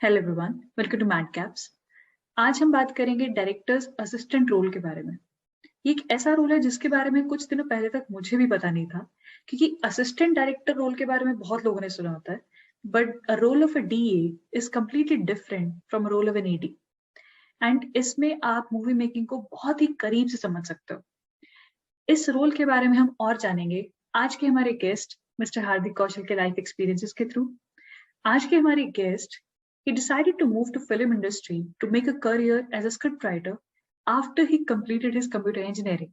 Hello everyone, welcome to Mad Caps. आज हम बात करेंगे डायरेक्टर्स असिस्टेंट रोल के बारे में। ये एक ऐसा रोल है जिसके बारे में कुछ दिनों पहले तक मुझे भी पता नहीं था, क्योंकि असिस्टेंट डायरेक्टर रोल के बारे में बहुत लोगों ने सुना होता है, but a role of a DA is completely different from role of an AD. And इसमें आप मूवी मेकिंग को बहुत ही करीब से समझ सकते हो। इस रोल के बारे में हम और जानेंगे आज के हमारे गेस्ट मिस्टर हार्दिक कौशल के लाइफ एक्सपीरियंसेस के थ्रू। आज के हमारे guest, he decided to move to film industry to make a career as a scriptwriter after he completed his computer engineering,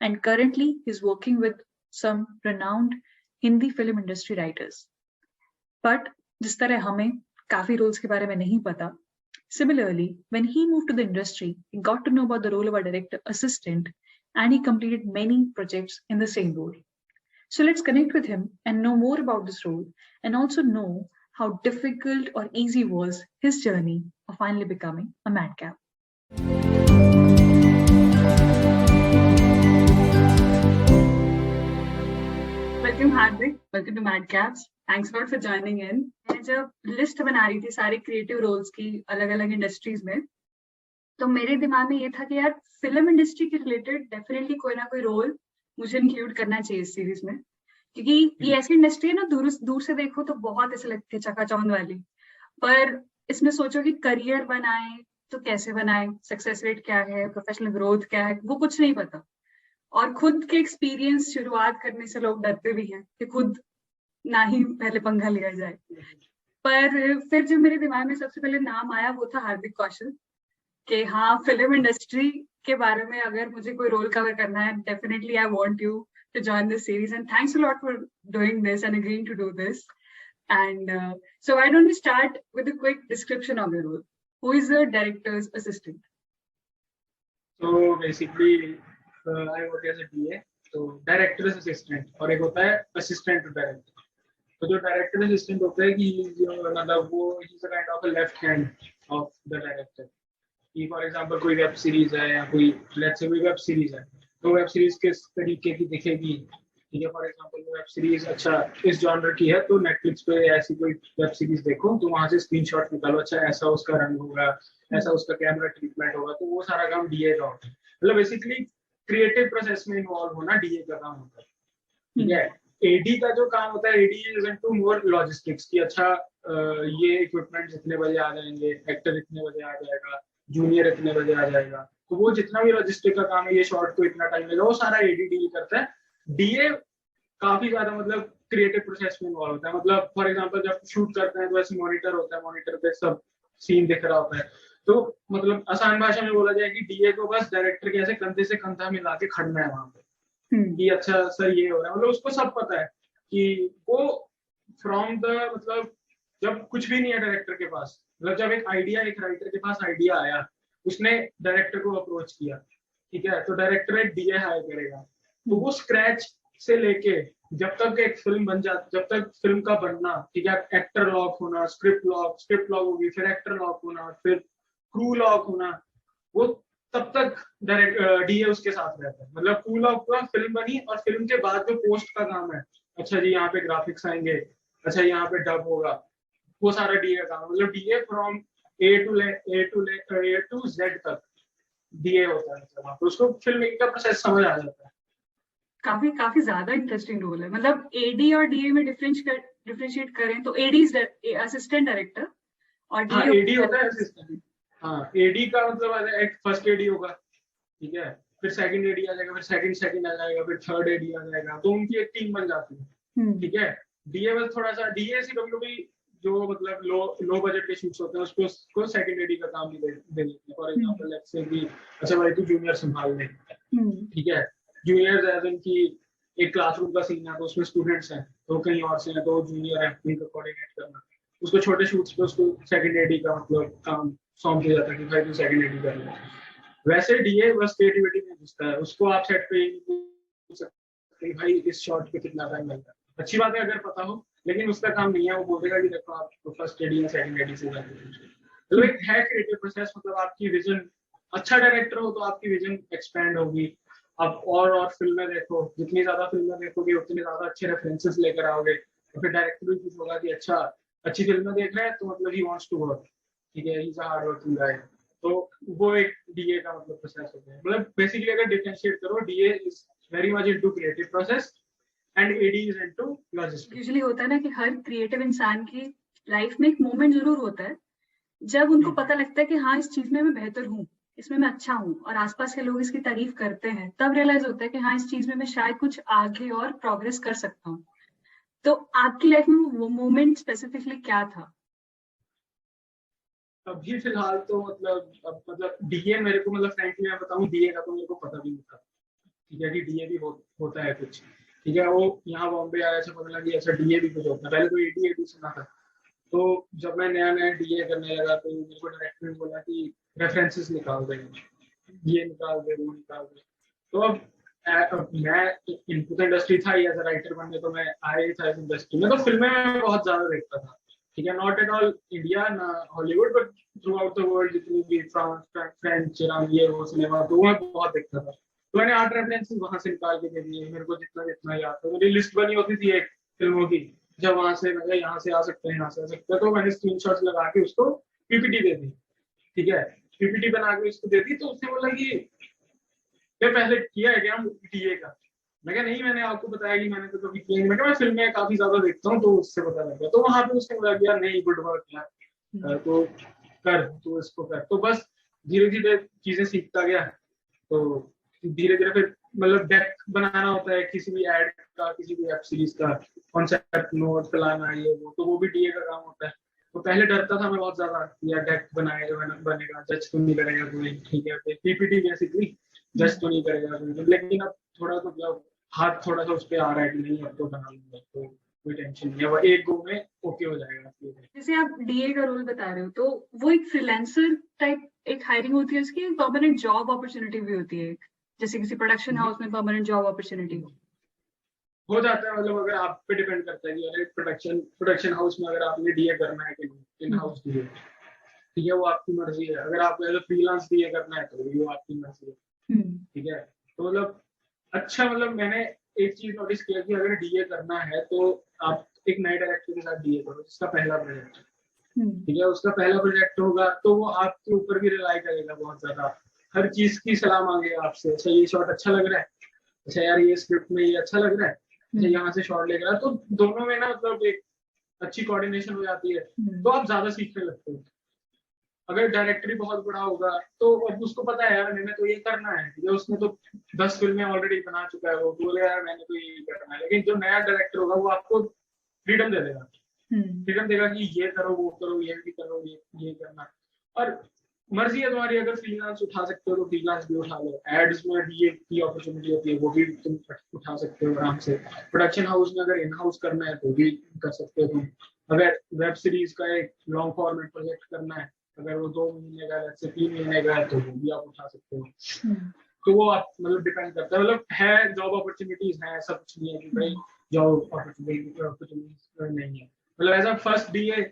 and currently he's working with some renowned Hindi film industry writers. But जिस तरह हमें काफी roles के बारे में नहीं पता, similarly when he moved to the industry he got to know about the role of a director assistant and he completed many projects in the same role. So let's connect with him and know more about this role and also know how difficult or easy was his journey of finally becoming a madcap. Welcome Hardik, welcome to Madcaps. Thanks a lot for joining in. मैं जब list बना रही थी सारे creative roles की अलग अलग industries में, तो मेरे दिमाग में ये था कि यार फिल्म इंडस्ट्री के रिलेटेड डेफिनेटली कोई ना कोई रोल मुझे इंक्लूड करना चाहिए इस सीरीज में, क्योंकि ये ऐसी इंडस्ट्री है ना, दूर से देखो तो बहुत ऐसे लगती है चकाचौंध वाली, पर इसमें सोचो कि करियर बनाए तो कैसे बनाए, सक्सेस रेट क्या है, प्रोफेशनल ग्रोथ क्या है, वो कुछ नहीं पता। और खुद के एक्सपीरियंस शुरुआत करने से लोग डरते भी हैं कि खुद ना ही पहले पंगा लिया जाए। पर फिर जो मेरे दिमाग में सबसे पहले नाम आया वो था हार्दिक कौशल, कि हाँ फिल्म इंडस्ट्री के बारे में अगर मुझे कोई रोल कवर करना है, definitely I want you to join this series, and thanks a lot for doing this and agreeing to do this. And so why don't we start with a quick description of your role? Who is the director's assistant? So basically I work as a DA, so director's assistant, और एक होता है assistant to director. तो जो director assistant होता है कि मतलब वो he's a kind of a left hand of the director. कि for example कोई वेब सीरीज है या कोई let's say कोई वेब सीरीज है, तो वेब सीरीज किस तरीके की दिखेगी, ठीक है। फॉर एग्जांपल वेब सीरीज अच्छा इस जॉनर की है तो नेटफ्लिक्स पे ऐसी कोई वेब सीरीज देखो तो वहां से स्क्रीनशॉट निकालो, अच्छा ऐसा उसका रंग होगा, ऐसा उसका कैमरा ट्रीटमेंट होगा, तो वो सारा काम डीए का होता है। मतलब बेसिकली क्रिएटिव प्रोसेस में इन्वॉल्व होना डीए का काम होता है, ठीक है। एडी का जो काम होता है, AD is into more logistics की अच्छा ये इक्विपमेंट इतने बजे आ जाएंगे, एक्टर इतने बजे आ जाएगा, जूनियर इतने बजे आ जाएगा, तो वो जितना भी लॉजिस्टिक का काम है, ये शॉर्ट को इतना टाइम लगेगा, वो सारा एडी डील करता है। डीए काफी ज्यादा मतलब क्रिएटिव प्रोसेस में इन्वॉल्व होता है। मतलब फॉर एग्जांपल जब शूट करते हैं तो ऐसे मॉनिटर होता है, मॉनिटर पे सब सीन दिख रहा होता है, तो मतलब आसान भाषा में बोला जाए कि डीए को बस डायरेक्टर के ऐसे कंधे से कंधा मिला के खड़ना है वहां पे कि अच्छा सर ये हो रहा है। मतलब उसको सब पता है कि वो फ्रॉम द मतलब जब कुछ भी नहीं है डायरेक्टर के पास, मतलब जब एक आइडिया एक राइटर के पास आइडिया आया, उसने डायरेक्टर को अप्रोच किया, ठीक है, तो डायरेक्टर एक डीए हायर करेगा, तो वो स्क्रैच से लेके जब तक एक फिल्म बन जाती, जब तक फिल्म का बनना, ठीक है, एक्टर लॉक होना, स्क्रिप्ट लॉक होगी, फिर एक्टर लॉक होना, फिर क्रू लॉक होना, वो तब तक डीए उसके साथ रहता है। मतलब क्रू लॉक हुआ, फिल्म बनी, और फिल्म के बाद जो पोस्ट का काम है, अच्छा जी यहाँ पे ग्राफिक्स आएंगे, अच्छा यहाँ पे डब होगा, वो सारा डीए का काम। मतलब DA from A to Z तक डीए होता है, तो उसको फिल्म मेकिंग का प्रोसेस समझ आ जाता है। काफी ज्यादा इंटरेस्टिंग रोल है। मतलब एडी और डीए में डिफरेंशिएट करें तो एडी इज असिस्टेंट डायरेक्टर और डीए एडी होता है असिस्टेंट। हाँ, एडी का मतलब एक फर्स्ट एडी होगा, ठीक है, फिर सेकंड एडी आ जाएगा, फिर सेकंड आ जाएगा, फिर थर्ड एडी आ जाएगा, तो उनकी एक टीम बन जाती है, ठीक है। डीए बस थोड़ा सा डीए से कभी जो मतलब लो बजट के शूट्स होते हैं उसको सेकंड एडी का काम भी दे देते हैं। फॉर एग्जांपल लेट्स से कि अच्छा भाई तू जूनियर संभाल ले, ठीक है, जूनियर एज इन की एक क्लासरूम का सीन है तो उसमें स्टूडेंट्स हैं तो कहीं और से हैं तो जूनियर है, उनको कोऑर्डिनेट करना, उसको छोटे शूट्स पे उसको सेकंड एडी का मतलब काम सौंप दिया जाता है कि भाई तू सेकंड एडी कर ले। वैसे डीए बस क्रिएटिविटी में घुसता है, उसको आप सेट पे पूछ सकते हैं भाई इस शॉट पे कितना टाइम लगता है, अच्छी बात है अगर पता हो, लेकिन उसका काम नहीं है, वो बोलेगा कि देखो आप फर्स्ट एडी या सेकंड एडी से जाके, तो एक है क्रिएटिव प्रोसेस। मतलब आपकी विजन, अच्छा डायरेक्टर हो तो आपकी विजन एक्सपैंड होगी, आप और फिल्में देखो, जितनी ज्यादा फिल्में देखोगे उतने ज्यादा अच्छे रेफरेंसेस लेकर आओगे, तो फिर डायरेक्टर भी कुछ होगा कि अच्छा अच्छी फिल्में देख रहे हैं तो मतलब ही वांट्स टू वर्क, ठीक है, इज अ हार्ड वर्किंग गाय। तो वो एक डीए का मतलब प्रोसेस होता है। मतलब बेसिकली अगर डिफरेंशिएट करो, DA is very much into creative process and AD is into logistics. Usually होता है ना कि हर क्रिएटिव इंसान की लाइफ में एक मोमेंट जरूर होता है जब उनको पता लगता है कि हाँ इस चीज में मैं बेहतर हूँ, इसमें मैं अच्छा हूँ और आसपास के लोग इसकी तारीफ करते हैं, तब रियलाइज होता है कि हाँ इस चीज में मैं शायद कुछ आगे और प्रोग्रेस कर सकता हूँ। तो आपकी लाइफ में वो मोमेंट स्पेसिफिकली क्या था? अभी फिलहाल तो मतलब डीए मेरे को, मतलब फ्रेंकली मैं बताऊं, डीए का तो मेरे को पता भी नहीं था। ठीक है कि डीए भी होता है कुछ। ठीक है, वो यहाँ बॉम्बे आया था, पता लगी अच्छा डीए भी कुछ होता है। पहले तो एडी एडी सुना था। तो जब मैं नया नया डीए करने लगा तो मेरे को डायरेक्टर ने बोला कि रेफरेंसेस निकाल दे, ये निकाल दे, वो निकाल दे। तो अब मैं इनपुट इंडस्ट्री था, एज अ राइटर बनने तो मैं आया ही था इस इंडस्ट्री में। तो फिल्में मैं बहुत ज्यादा देखता था। ठीक है, नॉट एट ऑल इंडिया ना Hollywood, but through out the world जितनी भी फ्रेंच ये वो सिनेमा, तो मैं बहुत देखता था। तो मैंने 8 रेफरेंसेस वहां से निकाल के दे दिए, मेरे को जितना जितना याद था। मेरी लिस्ट बनी होती थी एक फिल्मों की, जब वहां से मैं यहाँ से आ सकते हैं, यहाँ से आ सकते हैं, तो मैंने स्क्रीनशॉट्स लगा के उसको पीपीटी दे दी। ठीक है, पीपीटी बना के उसको दे दी। तो उसने बोला कि ये पहले किया है क्या डीए का? मैं कहा नहीं, मैंने आपको बताया कि मैंने तो कभी किया नहीं। मैं कहा मैं फिल्में काफी ज्यादा देखता हूँ, तो उससे पता लग गया। तो वहां पे उसने बोला कि यार नहीं, गुड वर्क यार, तो कर, तो इसको कर। तो बस धीरे धीरे चीजें सीखता गया। तो धीरे धीरे फिर मतलब डेक बनाना होता है किसी भी एड का, किसी भी वेब सीरीज का, कॉन्सेप्ट नोट फलाना ये वो, तो वो भी डीए का काम होता है। तो पहले डरता था मैं बहुत ज्यादा, या डेक बनाएगा बनेगा, जज तो नहीं करेगा कोई। ठीक है, पीपीटी बेसिकली जज तो नहीं करेगा कोई। लेकिन अब थोड़ा तो मतलब हाथ थोड़ा सा उस पर आ रहा है कि नहीं अब तो बना लूंगा, तो कोई टेंशन नहीं है, वो एक गो में ओके हो जाएगा। जैसे आप डीए का रोल बता रहे हो, तो वो एक फ्रीलांसर टाइप एक हायरिंग होती है, उसकी एक परमानेंट जॉब अपॉर्चुनिटी भी होती है, जैसे किसी प्रोडक्शन हाउस में परमानेंट जॉब अपॉर्चुनिटी हो जाता है। मतलब अगर आप पे डिपेंड करता है कि अरे प्रोडक्शन हाउस में अगर आपने डीए करना है कि नहीं, इन हाउस डीए, ठीक है, वो आपकी मर्जी है। अगर आपको एज फ्रीलांस डीए करना है तो वो आपकी मर्जी है। ठीक है, तो मतलब अच्छा, मतलब मैंने एक चीज नोटिस किया कि अगर डीए करना है तो आप एक नए डायरेक्टर के साथ डीए करो जिसका पहला प्रोजेक्ट। ठीक है, उसका पहला प्रोजेक्ट होगा तो वो आपके ऊपर भी रिलाई करेगा बहुत ज्यादा। हर चीज की सलाह मांगेगा आपसे, अच्छा ये शॉट अच्छा लग रहा है, अच्छा यार ये स्क्रिप्ट में ये अच्छा लग रहा है, अच्छा यहाँ से शॉट लेकर आ। तो दोनों में ना मतलब एक अच्छी कोऑर्डिनेशन हो जाती है, तो आप ज्यादा सीखने लगते हो। अगर डायरेक्टर ही बहुत बड़ा होगा तो अब उसको पता है यार मैंने तो ये करना है, ठीक है, उसने तो 10 फिल्में ऑलरेडी बना चुका है, वो बोलेगा यार मैंने तो ये करना है। लेकिन जो नया डायरेक्टर होगा वो आपको फ्रीडम दे देगा, फ्रीडम देगा कि ये करो, वो करो, ये भी करो, ये करना। और मर्जी है तुम्हारी, अगर फ्रीलांस उठा सकते हो तो फ्रीलांस भी उठा लो। एड्स में भी एक की अपॉर्चुनिटी होती है, वो भी तुम उठा सकते हो आराम से। प्रोडक्शन हाउस में अगर इन हाउस करना है तो भी कर सकते हो तुम। अगर वेब सीरीज का एक लॉन्ग फॉर्मेट प्रोजेक्ट करना है, अगर वो 2 महीने का है, 3 महीने का है, तो वो भी आप उठा सकते हो। तो वो आप मतलब डिपेंड करता है। मतलब है, जॉब अपॉर्चुनिटीज है, ऐसा कुछ नहीं है कि भाई जॉब अपॉर्चुनिटीज नहीं है। मतलब एज अ फर्स्ट डीए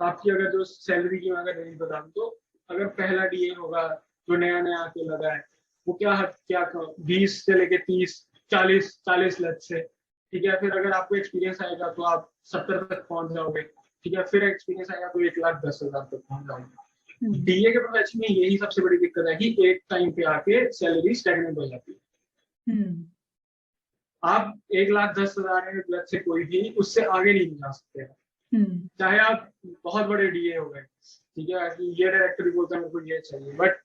आपकी अगर जो सैलरी की अगर रेंज बता दूं, तो अगर पहला डीए होगा जो नया नया आके लगा है, वो क्या 20 से लेके 30 40 लख से। ठीक है, फिर अगर आपको एक्सपीरियंस आएगा तो आप 70 तक पहुंच जाओगे। ठीक है, फिर एक्सपीरियंस आएगा तो 1,10,000 तक पहुंच जाओगे। डीए के प्रोफेशन में यही सबसे बड़ी दिक्कत है कि एक टाइम पे आके सैलरी स्टैग्नेंट हो जाती है। आप 1,10,000 से कोई भी उससे आगे नहीं जा सकते, चाहे आप बहुत बड़े डीए हो गए। ठीक है, कि ये डायरेक्टर भी बोलता है मेरे को ये चाहिए, बट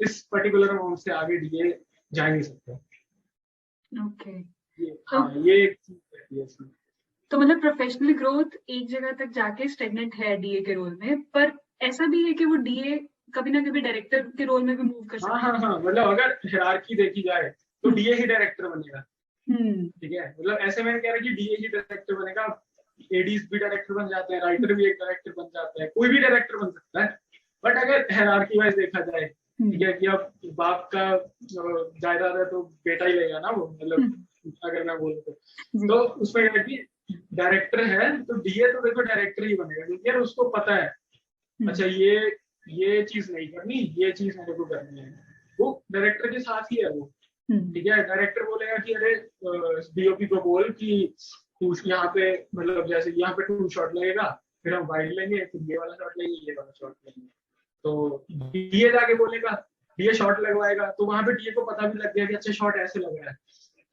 इस पर्टिकुलर अमाउंट से आगे डीए जा नहीं सकते। ओके। ये एक चीज रहती है इसमें। तो मतलब प्रोफेशनल ग्रोथ एक जगह तक जाके स्टेगनेंट है डीए के रोल में, पर ऐसा भी है कि वो डीए कभी ना कभी डायरेक्टर के रोल में भी मूव कर सकता है। हाँ, मतलब अगर हायरार्की देखी जाए तो डीए ही डायरेक्टर बनेगा। ठीक है, मतलब ऐसे मैंने कह रहा कि डीए ही डायरेक्टर बनेगा। एडीज भी डायरेक्टर बन जाते हैं, राइटर भी एक डायरेक्टर बन जाता है, कोई भी डायरेक्टर बन सकता है। बट अगर हायरार्की वाइज देखा जाए, ठीक है, कि अब बाप का जायदाद है तो बेटा ही लेगा ना वो, मतलब अगर मैं बोलूँ तो उसमें है कि डायरेक्टर है तो डीए तो देखो डायरेक्टर ही बनेगा, क्योंकि यार उसको पता है अच्छा ये चीज नहीं करनी, ये चीज मेरे को करनी है। वो डायरेक्टर के साथ ही है वो। ठीक है, डायरेक्टर बोलेगा कि अरे डीओपी को बोल कि तू यहाँ पे, मतलब जैसे यहाँ पे 2 शॉट लगेगा, फिर हम वाइड लेंगे, फिर ये वाला शॉट लेंगे, ये वाला शॉट लेंगे। डीए जाके बोलेगा, डीए शॉट लगवाएगा, तो वहां पे डीए को पता भी लग गया कि अच्छा शॉट ऐसे लग रहा है,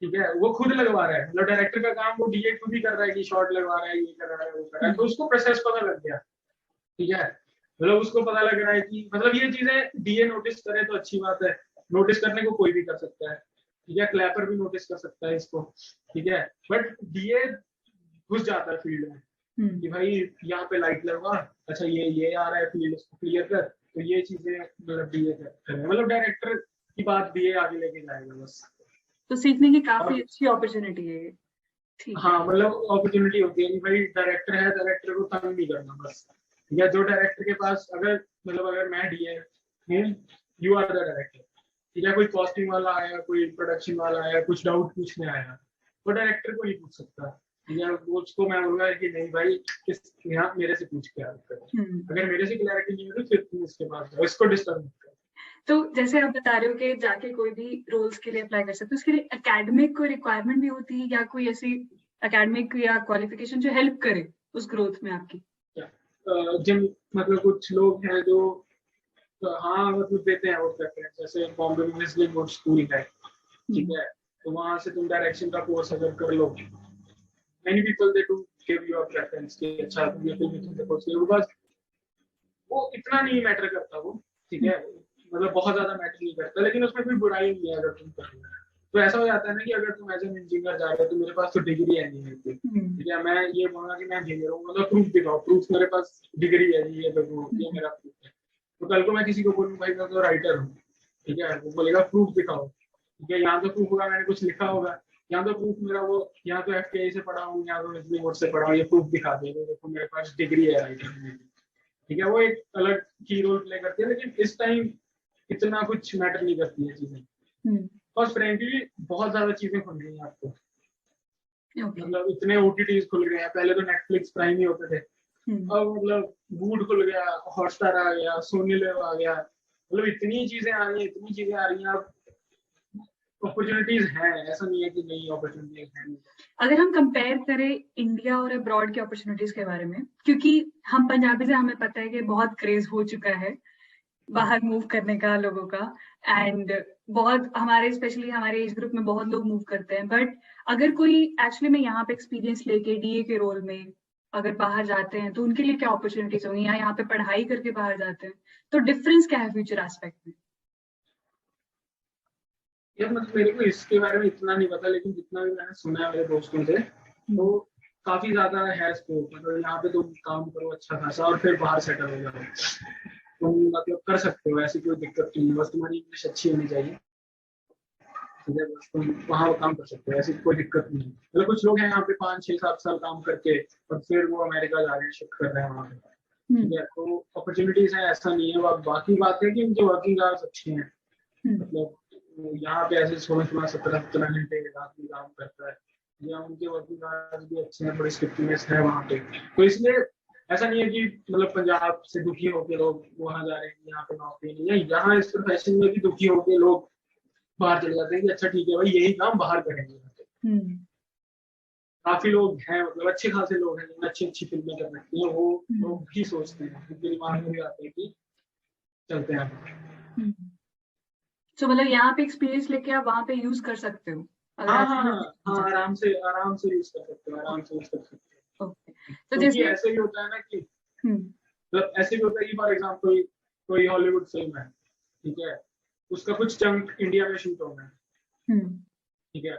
ठीक है, वो खुद लगवा रहा है, मतलब डायरेक्टर का काम वो डीए खुद ही कर रहा है कि शॉट लगवा रहा है, ये कर रहा है, वो कर रहा है, तो उसको प्रोसेस पता लग गया, ठीक है, मतलब उसको पता लग रहा है कि मतलब ये चीजें डीए नोटिस करे तो अच्छी बात है, नोटिस करने को कोई भी कर सकता है, ठीक है, क्लैपर भी नोटिस कर सकता है इसको, ठीक है, बट डीए घुस जाता है फील्ड में कि भाई यहाँ पे लाइट लगवा, अच्छा ये आ रहा है फील्ड, इसको क्लियर कर, तो ये चीजें मतलब डीए कर, मतलब डायरेक्टर की बात डीए आगे लेके जाएगा बस। तो सीखने की काफी अच्छी अपॉर्चुनिटी है। ठीक है। हाँ, मतलब अपॉर्चुनिटी होती है कि भाई डायरेक्टर है, डायरेक्टर को तंग नहीं करना बस, या जो डायरेक्टर के पास अगर मतलब अगर मैं डीए हूँ, यू आर द डायरेक्टर, ठीक है, कोई कॉस्टिंग वाला आया, कोई प्रोडक्शन वाला आया, कुछ डाउट पूछने आया, तो डायरेक्टर को नहीं पूछ सकता, या उसको मैं बोलूंगा कि नहीं भाई किस यहाँ मेरे से पूछ के अगर मेरे से क्लैरिटी नहीं होगी फिर तुम इसके पास जाओ, इसको डिस्टर्ब मत करो। तो जैसे आप बता रहे हो कि जाके कोई भी रोल्स के लिए अप्लाई कर सकते हो, उसके लिए एकेडमिक कोई रिक्वायरमेंट भी होती है या कोई ऐसी एकेडमिक या क्वालिफिकेशन जो हेल्प करे उस ग्रोथ में आपकी? जिन मतलब कुछ लोग हैं जो हाँ मतलब देते हैं वो प्रेफरेंस, जैसे बॉम्बे में मुस्लिम बोर्ड स्कूल है, ठीक है, तो वहां से तुम डायरेक्शन का कोर्स अगर कर लो, many people they do give you a preference कि अच्छा तुम ये फिल्म देखो, बिकॉज वो इतना नहीं मैटर करता वो, ठीक है, मतलब बहुत ज्यादा मैटर नहीं करता, लेकिन उसमें कोई बुराई नहीं है अगर तुम कर रहे हो, तो ऐसा हो जाता है ना कि अगर तुम एज एन इंजीनियर जा रहे हो तो मेरे पास तो डिग्री है नहीं है, ठीक है, मैं ये बोलूंगा कि मैं इंजीनियर हूँ, मतलब प्रूफ दिखाओ, प्रूफ मेरे पास डिग्री है, ये देखो ये मेरा प्रूफ है, तो कल को मैं किसी को बोलूँ भाई मैं तो राइटर हूँ, ठीक है, वो बोलेगा प्रूफ दिखाओ, ठीक है, यहाँ तो प्रूफ होगा मैंने कुछ लिखा होगा, यहाँ तो प्रूफ मेरा वो यहाँ तो एफटीआई से पढ़ा हूँ, यहाँ तो मुस्लिम बोर्ड से पढ़ा हूँ, ये प्रूफ दिखा दे, देखो मेरे पास डिग्री है राइटर में, ठीक है, वो एक अलग की रोल प्ले करती है, लेकिन इस टाइम इतना कुछ मैटर नहीं करती है चीजें, और फ्रेंकली बहुत ज्यादा चीजें खुल गई हैं आपको, मतलब इतने ओटीटीज खुल गए हैं, पहले तो नेटफ्लिक्स प्राइम ही होते थे, अब मतलब वूड खुल गया, हॉटस्टार आ गया, सोनी लिव आ गया, मतलब इतनी चीजें आ रही हैं, इतनी चीजें आ रही हैं, अब अपॉर्चुनिटीज हैं, ऐसा नहीं है कि नहीं अपॉर्चुनिटीज हैं। अगर हम कंपेयर करें इंडिया और अब्रॉड की अपॉर्चुनिटीज के बारे में, क्योंकि हम पंजाबी से हमें पता है कि बहुत क्रेज हो चुका है बाहर मूव करने का लोगों का, एंड बहुत हमारे स्पेशली हमारे एज ग्रुप में बहुत लोग मूव करते हैं, बट अगर कोई एक्चुअली में यहाँ पे एक्सपीरियंस लेके डीए के रोल में अगर बाहर जाते हैं तो उनके लिए क्या अपॉर्चुनिटीज होंगी, या यहाँ पे पढ़ाई करके बाहर जाते हैं तो डिफरेंस क्या है फ्यूचर एस्पेक्ट में? यार मतलब मेरे को इसके बारे में इतना नहीं पता, लेकिन जितना भी मैंने सुना है मेरे दोस्तों से, तो काफी ज्यादा है स्कोप, मतलब यहाँ पे तुम काम करो अच्छा खासा और फिर बाहर सेटल हो जाओ, तुम मतलब कर सकते हो, ऐसी कोई दिक्कत नहीं है, बस तुम्हारी इंग्लिश अच्छी होनी चाहिए, ठीक है, बस तुम वहाँ काम कर सकते हो, ऐसी कोई दिक्कत नहीं है, मतलब कुछ लोग हैं यहाँ पे 5 6 7 साल काम करके और फिर वो अमेरिका जा रहे हैं, शिफ्ट कर रहे हैं वहाँ पे, ठीक है, तो अपॉर्चुनिटीज है, ऐसा नहीं है, बाकी बात है कि उनके वर्किंग आवर्स अच्छे हैं, मतलब यहाँ पे ऐसे 16 16 17 17 घंटे रात में काम करता है, या उनके वर्किंग आवर्स भी अच्छे हैं, बड़ी स्ट्रिक्टनेस है वहाँ पे, तो इसलिए ऐसा नहीं है कि मतलब पंजाब से दुखी होकर लोग वहाँ जा रहे हैं, यहाँ पे नौकरी नहीं है, यहाँ इस प्रोफेशन में भी दुखी होकर लोग बाहर चले जाते हैं कि अच्छा ठीक है भाई यही काम बाहर करेंगे, काफी लोग हैं, मतलब अच्छे खासे लोग हैं जिन्हें अच्छी अच्छी फिल्में कर रखी हैं, वो लोग भी सोचते हैं, उनके दिमाग में भी आते हैं कि चलते हैं, तो मतलब यहाँ पे एक्सपीरियंस लेके आप वहाँ पे यूज कर सकते हो? हाँ हाँ हाँ, आराम से यूज कर सकते हो, आराम से यूज कर सकते हो, तो जैसे ऐसे भी होता है ना कि मतलब ऐसे भी होता है कि फॉर एग्जाम्पल कोई हॉलीवुड फिल्म है, ठीक है, उसका कुछ चंक इंडिया में शूट होना है, ठीक है,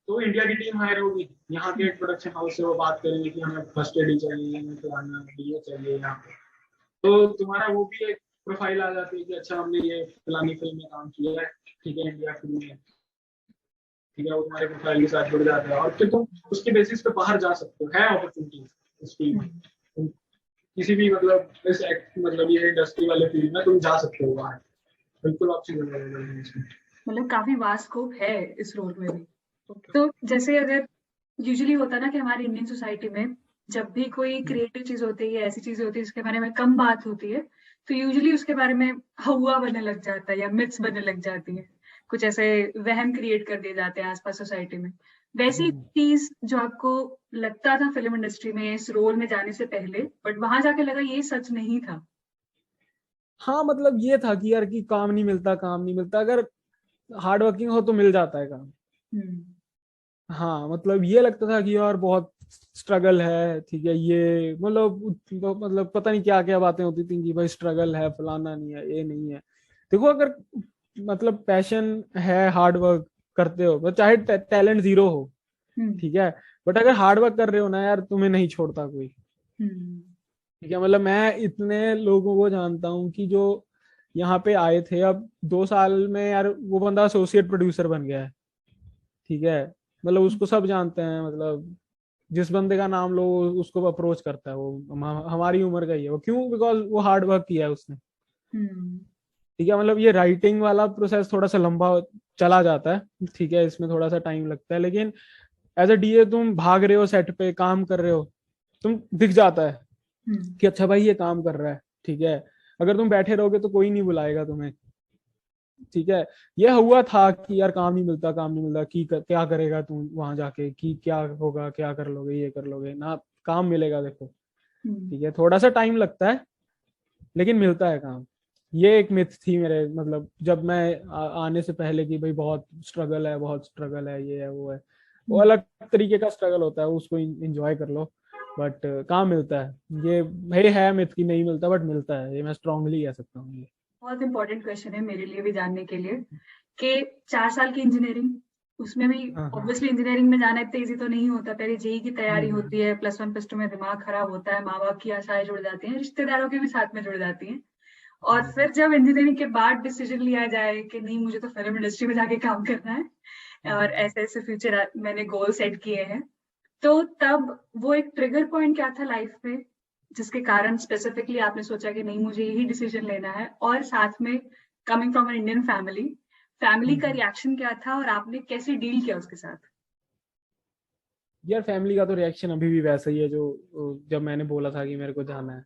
तो इंडिया की टीम हायर होगी, यहाँ के प्रोडक्शन हाउस से वो बात करेंगे कि हमें फर्स्ट एडी चाहिए, हमें फलाना डीए चाहिए यहाँ पे, तो तुम्हारा वो भी एक प्रोफाइल आ जाती है कि अच्छा हमने ये फलानी फिल्म में काम किया है, ठीक है, इंडिया फिल्म में, ठीक है, वो तुम्हारे प्रोफाइल के साथ जुड़ जाता है और फिर तुम उसके बेसिस पे बाहर जा सकते हो, है अपॉर्चुनिटीज इस फील्ड में, किसी भी मतलब इस मतलब ये इंडस्ट्री वाले फील्ड में तुम जा सकते हो बाहर, बिल्कुल ऑप्शन अवेलेबल है इसमें, मतलब काफी वास्ट स्कोप है इस रोल में भी। तो जैसे अगर यूजुअली होता है ना कि हमारी इंडियन सोसाइटी में जब भी कोई क्रिएटिव चीज होती है या ऐसी चीज होती है जिसके बारे में कम बात होती है, तो यूजुअली उसके बारे में हवा बनने लग जाता है या मिथ्स बनने लग जाती है, कुछ ऐसे वहम क्रिएट कर दिए जाते हैं आसपास सोसाइटी में। वैसी चीज जो आपको लगता था फिल्म इंडस्ट्री में इस रोल में जाने से पहले, बट वहां जाके लगा ये सच नहीं था, हाँ मतलब ये था कि यार कि काम नहीं मिलता, काम नहीं मिलता, अगर हार्ड वर्किंग हो तो मिल जाता है काम। हम्म। हाँ मतलब ये लगता था कि यार बहुत स्ट्रगल है, ठीक है, ये मतलब पता नहीं क्या क्या बातें होती थी कि भाई स्ट्रगल है, फलाना नहीं है, ये नहीं है। देखो अगर मतलब पैशन है, हार्ड वर्क करते हो, तो चाहे टैलेंट जीरो हो, हम्म। ठीक है, बट अगर हार्ड वर्क कर रहे हो ना यार, तुम्हें नहीं छोड़ता कोई। हम्म। ठीक है, मतलब मैं इतने लोगों को जानता हूँ कि जो यहाँ पे आए थे, अब 2 साल में यार वो बंदा एसोसिएट प्रोड्यूसर बन गया है। ठीक है, मतलब उसको सब जानते हैं, मतलब जिस बंदे का नाम लो उसको अप्रोच करता है वो, हमारी उम्र का ही है वो, क्यों? बिकॉज वो हार्ड वर्क किया है उसने। हम्म। ठीक है, मतलब ये राइटिंग वाला प्रोसेस थोड़ा सा लंबा चला जाता है, ठीक है, इसमें थोड़ा सा टाइम लगता है, लेकिन एज अ डीए तुम भाग रहे हो, सेट पे काम कर रहे हो, तुम दिख जाता है हम्म। कि अच्छा भाई ये काम कर रहा है। ठीक है, अगर तुम बैठे रहोगे तो कोई नहीं बुलाएगा तुम्हें। ठीक है, ये हुआ था कि यार काम नहीं मिलता, काम नहीं मिलता, क्या करेगा तू वहां जाके, कि क्या होगा, क्या कर लोगे, ये कर लोगे ना, काम मिलेगा देखो। हम्म। ठीक है, थोड़ा सा टाइम लगता है लेकिन मिलता है काम। ये एक मिथ थी मेरे, मतलब जब मैं आने से पहले, कि भाई बहुत स्ट्रगल है, बहुत स्ट्रगल है, ये है वो है। वो हम्म। अलग तरीके का स्ट्रगल होता है, उसको इंजॉय कर लो, बट काम मिलता है। ये भाई है मिथ की नहीं मिलता, बट मिलता है, ये मैं स्ट्रांगली कह सकता हूँ ये। बहुत इंपॉर्टेंट क्वेश्चन है मेरे लिए भी जानने के लिए कि 4 साल की इंजीनियरिंग, उसमें भी हाँ हाँ। ऑब्वियसली इंजीनियरिंग में जाना इतना इजी तो नहीं होता। पहले जेई की तैयारी हम्म होती है, +1 +2 में दिमाग खराब होता है, माँ बाप की आशाएं जुड़ जाती हैं, रिश्तेदारों के भी साथ में जुड़ जाती हैं। और हम्म फिर जब इंजीनियरिंग के बाद डिसीजन लिया जाए कि नहीं मुझे तो फिल्म इंडस्ट्री में जाके काम करना है और हम्म। ऐसे ऐसे फ्यूचर मैंने गोल सेट किए हैं, तो तब वो एक ट्रिगर पॉइंट क्या था लाइफ में जिसके कारण स्पेसिफिकली आपने सोचा कि नहीं मुझे यही डिसीजन लेना है? और साथ में coming from an Indian family, family का हम्म। रिएक्शन क्या था और आपने कैसे डील किया उसके साथ? यार फैमिली का तो रिएक्शन अभी भी वैसा ही है, जो जब मैंने बोला था कि मेरे को जाना है।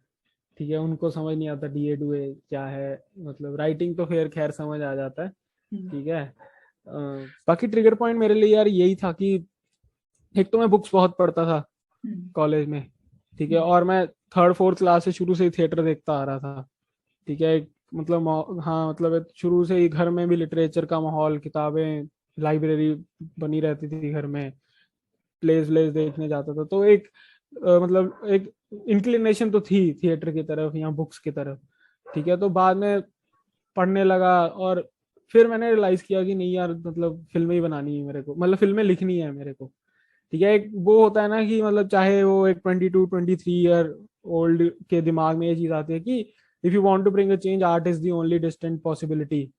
ठीक है, उनको समझ नहीं आता डीए डूए क्या है, मतलब राइटिंग तो फिर खैर समझ आ जाता है। हम्म। ठीक है, बाकी ट्रिगर पॉइंट मेरे लिए यार यही था कि एक तो मैं बुक्स बहुत पढ़ता था हम्म। कॉलेज में। ठीक है, हम्म। और मैं थर्ड फोर्थ क्लास से शुरू से ही थिएटर देखता आ रहा था। ठीक है, मतलब हाँ मतलब शुरू से ही घर में भी लिटरेचर का माहौल, किताबें, लाइब्रेरी बनी रहती थी घर में, प्लेस व्लेस देखने जाता था, तो एक मतलब एक इंक्लिनेशन तो थी थिएटर की तरफ या बुक्स की तरफ। ठीक है, तो बाद में पढ़ने लगा, और फिर मैंने रियलाइज किया कि नहीं यार, मतलब फिल्में ही बनानी है मेरे को, मतलब फिल्में लिखनी है मेरे को। ठीक है, एक वो होता है ना कि मतलब चाहे वो एक 22-23 ईयर ओल्ड के दिमाग में ये चीज आती है कि if you want to bring a change, art is the only distant possibility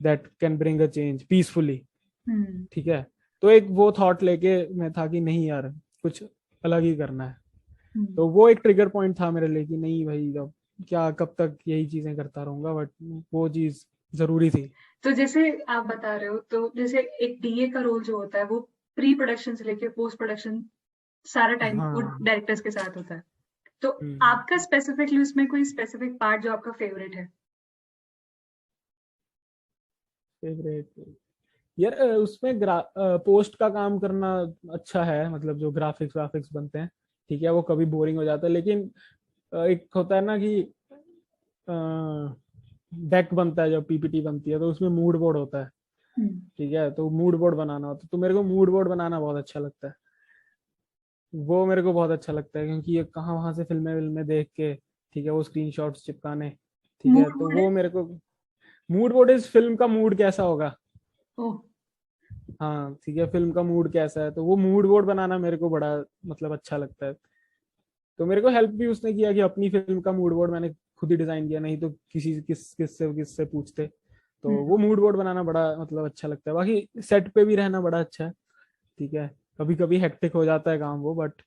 that can bring a change peacefully. Hmm. ठीक है, तो एक वो थॉट लेके मैं था कि नहीं यार, कुछ अलग ही करना है। हम्म। तो वो एक ट्रिगर पॉइंट था मेरे लिए कि नहीं भाई, अब क्या कब तक यही चीजें करता रहूंगा, बट वो चीज जरूरी थी। तो जैसे आप बता रहे हो, तो जैसे एक डीए का रोल जो होता है वो प्री प्रोडक्शन से लेके पोस्ट प्रोडक्शन सारा टाइम वो हाँ। डायरेक्टर्स के साथ होता है। तो हम्म। आपका स्पेसिफिकली उसमें कोई स्पेसिफिक पार्ट जो आपका फेवरेट है? फेवरेट यार, उसमें पोस्ट का काम करना अच्छा है, मतलब जो ग्राफिक्स वाफिक्स बनते हैं। ठीक है, वो कभी बोरिंग हो जाता है, लेकिन एक होता है ना कि डेक बनता है, जब पीपीटी बनती है तो उसमें मूड बोर्ड होता है। हम्म। ठीक है, तो मूड बोर्ड बनाना होता है, तो मेरे को मूड बोर्ड बनाना बहुत अच्छा लगता है। वो मेरे को बहुत अच्छा लगता है, क्योंकि ये कहाँ वहां से फिल्में विल्में देख के, ठीक है, वो स्क्रीनशॉट्स चिपकाने। ठीक है, मूड तो बोर्ड है? वो मेरे को, मूड बोर्ड इस फिल्म का मूड कैसा होगा। ओह। हाँ ठीक है, फिल्म का मूड कैसा है, तो वो मूड बोर्ड बनाना मेरे को बड़ा मतलब अच्छा लगता है। तो मेरे को हेल्प भी उसने किया कि अपनी फिल्म का मूड बोर्ड मैंने खुद ही डिजाइन किया, नहीं तो किससे पूछते। तो वो हम्म। मूड बोर्ड बनाना बड़ा मतलब अच्छा लगता है, बाकी सेट पे भी रहना बड़ा अच्छा है। ठीक है, कभी कभी हेक्टिक हो जाता है काम वो, बट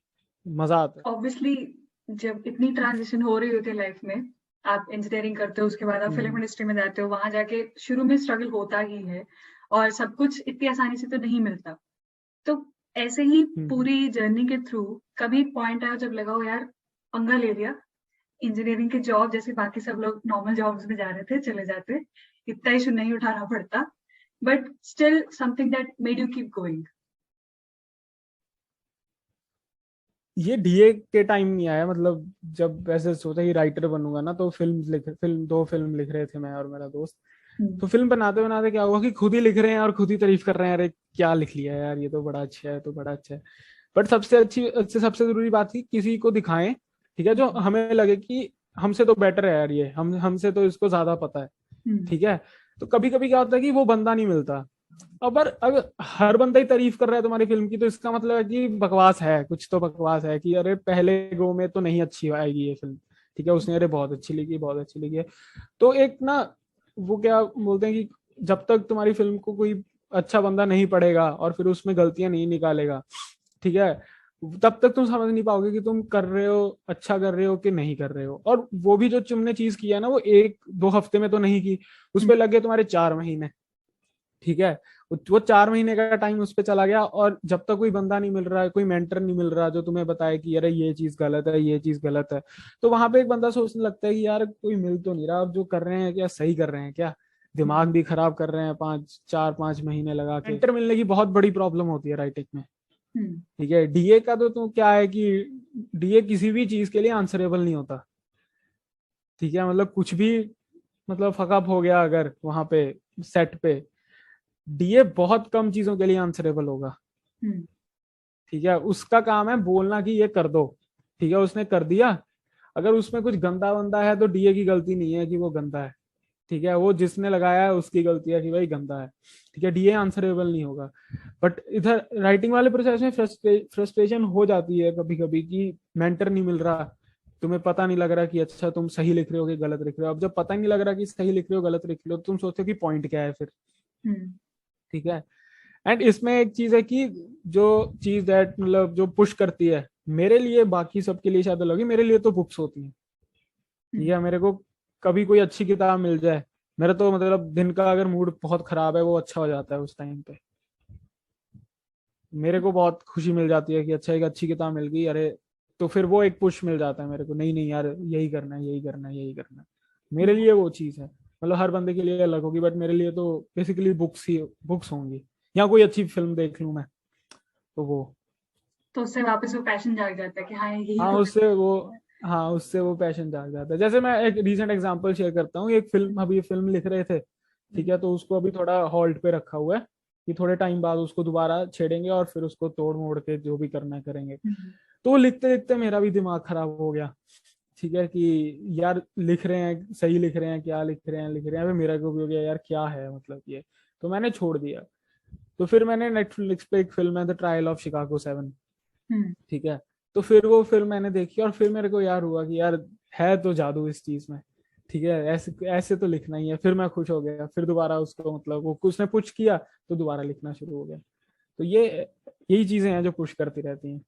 मजा आता है। ऑब्वियसली जब इतनी ट्रांजिशन हो रही होती है लाइफ में, आप इंजीनियरिंग करते हो उसके बाद आप फिल्म हम्म इंडस्ट्री में जाते हो, वहां जाके शुरू में स्ट्रगल होता ही है और सब कुछ इतनी आसानी से तो नहीं मिलता। तो ऐसे ही हम्म। पूरी जर्नी के थ्रू कभी एक पॉइंट आया जब लगा हो यार पंगा ले लिया, इंजीनियरिंग के जॉब जैसे बाकी सब लोग नॉर्मल जॉब्स में जा रहे थे चले जाते, इतना इशू नहीं उठाना पड़ता, but still something that made you keep going? ये डीए के टाइम नहीं आया, मतलब जब ऐसे सोचा कि राइटर बनूंगा ना, तो दो फिल्म लिख रहे थे मैं और मेरा दोस्त। तो फिल्म बनाते बनाते क्या हुआ कि खुद ही लिख रहे हैं और खुद ही तारीफ कर रहे हैं, अरे क्या लिख लिया है यार, ये तो बड़ा अच्छा है, तो बड़ा अच्छा है। बट सबसे जरूरी बात थी किसी को दिखाएं, ठीक है, जो हमें लगे कि हमसे तो बेटर है यार, ये हमसे तो इसको ज्यादा पता है, ठीक है। तो कभी कभी क्या होता है कि वो बंदा नहीं मिलता। अगर हर बंदा ही तारीफ कर रहा है तुम्हारी फिल्म की, तो इसका मतलब है कि बकवास है, कुछ तो बकवास है, कि अरे पहले गो में तो नहीं अच्छी आएगी ये फिल्म, ठीक है, उसने अरे बहुत अच्छी लिखी, बहुत अच्छी लिखी है। तो एक ना, वो क्या बोलते हैं कि जब तक तुम्हारी फिल्म को कोई अच्छा बंदा नहीं पढ़ेगा और फिर उसमें गलतियां नहीं निकालेगा, ठीक है, तब तक तुम समझ नहीं पाओगे कि तुम कर रहे हो, अच्छा कर रहे हो कि नहीं कर रहे हो। और वो भी जो तुमने चीज किया ना, वो 1-2 हफ्ते में तो नहीं की, उसपे लगे तुम्हारे 4 महीने, ठीक है। वो 4 महीने का टाइम उस पर चला गया, और जब तक कोई बंदा नहीं मिल रहा है, कोई मेंटर नहीं मिल रहा जो तुम्हें बताए कि अरे ये चीज गलत है, ये चीज गलत है, तो वहां पे एक बंदा सोचने लगता है कि यार कोई मिल तो नहीं रहा, अब जो कर रहे हैं क्या सही कर रहे हैं क्या, दिमाग भी खराब कर रहे हैं 4-5 महीने लगा के। मेंटर मिलने की बहुत बड़ी प्रॉब्लम होती है राइटिंग में, ठीक है। डीए का तो क्या है कि डीए किसी भी चीज के लिए आंसरेबल नहीं होता, ठीक है, मतलब कुछ भी, मतलब फकअप हो गया अगर वहां पे सेट पे, डीए बहुत कम चीजों के लिए आंसरेबल होगा, ठीक है। उसका काम है बोलना कि ये कर दो, ठीक है, उसने कर दिया। अगर उसमें कुछ गंदा वंदा है तो डीए की गलती नहीं है कि वो गंदा है, ठीक है, वो जिसने लगाया है उसकी गलती है कि भाई गंदा है, ठीक है, डीए आंसरेबल नहीं होगा। बट इधर राइटिंग वाले प्रोसेस में फ्रस्ट्रेशन हो जाती है कभी कभी कि मेंटर नहीं मिल रहा, तुम्हें पता नहीं लग रहा कि अच्छा तुम सही लिख रहे हो कि गलत लिख रहे हो। अब जब पता नहीं लग रहा कि सही लिख रहे हो गलत लिख रहे हो, तो तुम सोचते हो कि पॉइंट क्या है फिर, ठीक है। एंड इसमें एक चीज है कि जो चीज दैट मतलब जो पुश करती है मेरे लिए, बाकी सबके लिए शायद अलग है, मेरे लिए तो बुक्स होती हैं, ठीक है। मेरे को कभी कोई अच्छी किताब मिल जाए, मेरा तो मतलब दिन का अगर मूड बहुत खराब है वो अच्छा हो जाता है उस टाइम पे, मेरे को बहुत खुशी मिल जाती है कि अच्छा एक अच्छी किताब मिल गई, अरे तो फिर वो एक पुश मिल जाता है मेरे को, नहीं नहीं यार यही करना है, यही करना है, यही करना है। मेरे लिए वो चीज है, मतलब हर बंदे के लिए अलग होगी, बट मेरे लिए तो बेसिकली बुक्स होंगी, या कोई अच्छी फिल्म देख लूं मैं, तो वो, तो उससे वापस वो पैशन जाग जाता है कि हाँ यही हाँ तो उससे वो हाँ उससे वो पैशन जाग जाता है। जैसे मैं एक रीसेंट एग्जांपल शेयर करता हूँ, एक फिल्म, अभी फिल्म लिख रहे थे, ठीक है, तो उसको अभी थोड़ा हॉल्ट पे रखा हुआ है कि थोड़े टाइम बाद उसको दोबारा छेड़ेंगे और फिर उसको तोड़ मोड़ के जो भी करना है करेंगे। तो लिखते लिखते मेरा भी दिमाग खराब हो गया, ठीक है, कि यार लिख रहे हैं, सही लिख रहे हैं, क्या लिख रहे हैं, फिर मेरा को भी हो गया यार क्या है मतलब ये, तो मैंने छोड़ दिया। तो फिर मैंने नेटफ्लिक्स पे एक फिल्म है द ट्रायल ऑफ शिकागो 7, ठीक है, तो फिर वो फिल्म मैंने देखी और फिर मेरे को यार हुआ कि यार है तो जादू इस चीज में, ठीक है, ऐसे ऐसे तो लिखना ही है। फिर मैं खुश हो गया, फिर दोबारा उसको मतलब वो उसने पुश किया तो दोबारा लिखना शुरू हो गया। तो यही चीजें हैं जो पुश करती रहती हैं।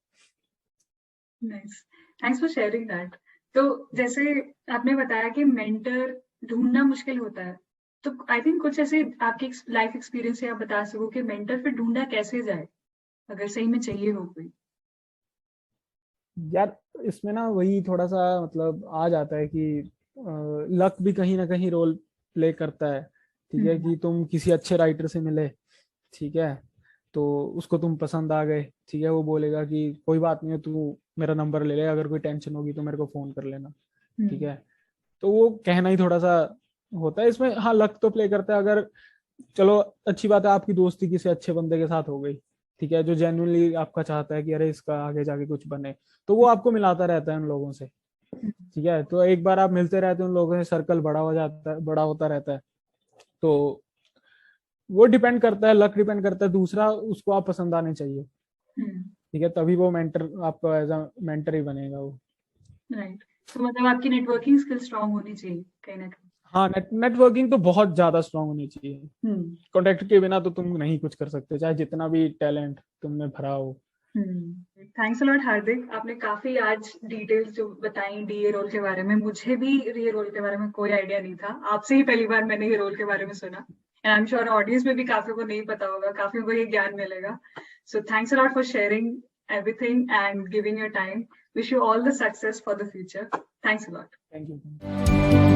Nice, thanks for sharing that. तो जैसे आपने बताया कि मेंटर ढूंढना मुश्किल होता है, तो आई थिंक कुछ ऐसे आपके लाइफ एक्सपीरियंस से आप बता सको कि मेंटर फिर ढूंढा कैसे जाए अगर सही में चाहिए हो कोई। यार इसमें ना वही थोड़ा सा मतलब आ जाता है कि लक भी कहीं ना कहीं रोल प्ले करता है, ठीक है, कि तुम किसी अच्छे राइटर से मिले, ठीक है, तो उसको तुम पसंद आ गए, ठीक है, वो बोलेगा कि कोई बात नहीं है, तू मेरा नंबर ले ले, अगर कोई टेंशन होगी तो मेरे को फोन कर लेना, ठीक है। तो वो कहना ही थोड़ा सा होता है इसमें, हाँ लक तो प्ले करता है। अगर चलो अच्छी बात है आपकी दोस्ती किसी अच्छे बंदे के साथ हो गई, ठीक है, जो जेन्युइनली आपका चाहता है कि अरे इसका आगे जाके कुछ बने, तो वो आपको मिलाता रहता है उन लोगों से, ठीक है। तो एक बार आप मिलते रहते हैं उन लोगों से, सर्कल बड़ा हो जाता है, बड़ा होता रहता है। तो वो डिपेंड करता है, लक डिपेंड करता है। दूसरा उसको आप पसंद आने चाहिए, ठीक है, तभी वो मेंटर आपका एज अ मेंटर ही बनेगा वो। राइट, तो मतलब आपकी नेटवर्किंग स्किल स्ट्रांग होनी चाहिए कहीं ना कहीं। हाँ नेटवर्किंग तो बहुत ज्यादा स्ट्रांग होनी चाहिए, कॉन्टेक्ट के बिना तो तुम नहीं कुछ कर सकते, चाहे जितना भी टैलेंट तुम में भरा हो। थैंक्स अलॉट हार्दिक, आपने काफी आज डिटेल्स जो बताई डीए रोल के बारे में। मुझे भी ये रोल के बारे में कोई आइडिया नहीं था, आपसे ही पहली बार मैंने ये रोल के बारे में सुना, and I am sure audience में भी काफी को नहीं पता होगा, काफी को ये ज्ञान मिलेगा। So thanks a lot for sharing everything and giving your time. Wish you all the success for the future. Thanks a lot. Thank you.